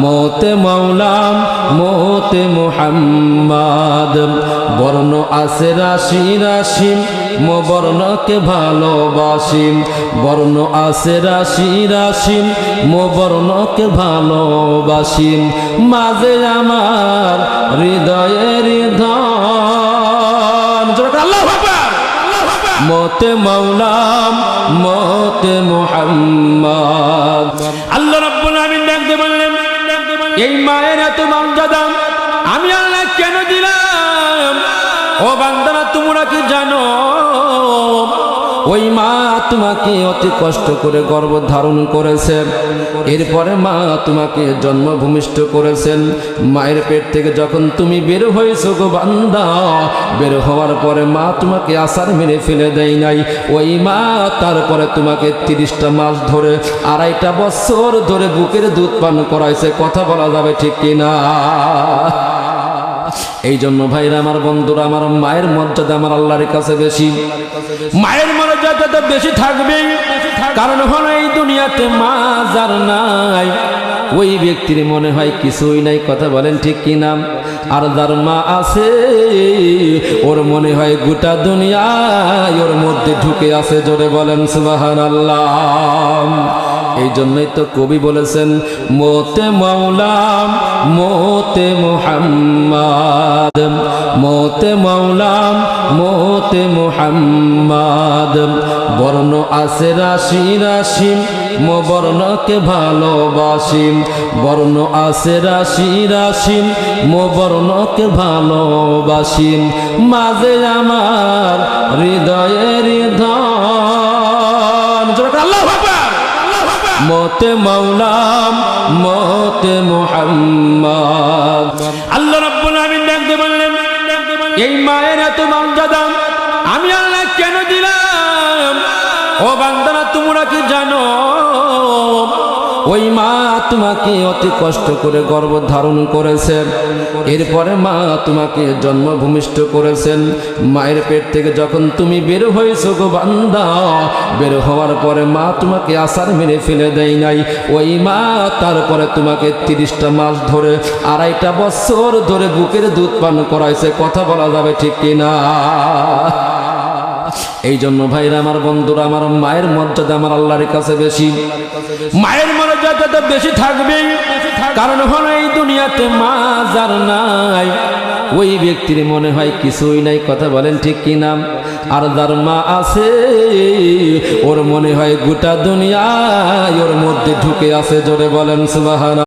মোতে মৌলাম মোতে মুহাম্মদ। বর্ণ আছে রাশি রাশি মো বর্ণকে ভালোবাসি। বর্ণ আছে রাশি রাশি মো বর্ণকে ভালোবাসি। মাঝে আমার হৃদয়ের ধন আল্লাহু আকবার। মোতে মৌলাম মোতে মুহাম্মদ। আল্লাহ রাব্বুল আমিন ডাকতে বললেন, এই মায়ের এত মর্যাদা আমি আল্লাহ কেন দিলাম? ও বান্দারা, তোমরা কি জানো ওই মা তোমাকে অতি কষ্ট করে গর্ভ ধারণ করেছে, এরপরে মা তোমাকে জন্মভূমিষ্ঠ করেছেন। মায়ের পেট থেকে যখন তুমি বের হয়েছো গো বান্দা, বের হওয়ার পরে মা তোমাকে আছাড় মেরে ফেলে দেয় নাই। ওই মা তারপরে তোমাকে 30টা মাস ধরে 2.5 বছর ধরে বুকের দুধ পান করাইছে। কথা বলা যাবে ঠিক কিনা? এই জন্য ভাইরা আমার, বন্ধুরা আমার, মায়ের মর্যাদা আমার আল্লাহর কাছে বেশি। মায়ের মর্যাদা তো বেশি থাকবে, কারণ হলো এই দুনিয়াতে মা যার নাই ওই ব্যক্তির মনে হয় কিছুই নাই। কথা বলেন ঠিক কিনা? আর যার মা আছে ওর মনে হয় গোটা দুনিয়ায় ওর মধ্যে ঢুকে আছে। জোরে বলেন সুবহানাল্লাহ। এই জন্যই তো কবি বলেছেন, মোতে মৌলাম মোতে মুহাম্মদ। মোতে মৌলাম মোতে মুহাম্মদ। বর্ণ আছে রাশি রাশি মো বর্ণকে ভালোবাসি। বর্ণ আছে রাশি রাশি মো বর্ণকে ভালোবাসি। মাঝে আমার হৃদয়ের ধন আল্লাহু আকবার। মোতে মৌলাম মোতে মুহাম্মদ। আল্লাহ রাব্বুল আমিন ডাকতে বললেন, এই মায়ের এত মর্যাদা আমি আল্লাহ কেন দিলাম? ও বান্দারা, তোমরা কি জানো ওই মা তোমাকে অতি কষ্ট করে গর্ভ ধারণ করেছে, এরপরে মা তোমাকে জন্মভূমিষ্ঠ করেছেন। মায়ের পেট থেকে যখন তুমি বের হয়েছো গো বান্দা, বের হওয়ার পরে মা তোমাকে আছাড় মেরে ফেলে দেয় নাই। ওই মা তারপরে তোমাকে 30টা মাস ধরে 2.5 বছর ধরে বুকের দুধ পান করাইছে। কথা বলা যাবে ঠিক কিনা? এই জন্য ভাইরা আমার, বন্ধুরা আমার, মায়ের মর্যাদা আমার আল্লাহর কাছে বেশি। মায়ের মর্যাদা তো বেশি থাকবে, কারণ হলো এই দুনিয়াতে মা যার নাই ওই ব্যক্তির মনে হয় কিছুই নাই। কথা বলেন ঠিক কিনা? আর যার মা আছে ওর মনে হয় গোটা দুনিয়ায় ওর মধ্যে ঢুকে আছে। জোরে বলেন সুবহানাল্লাহ।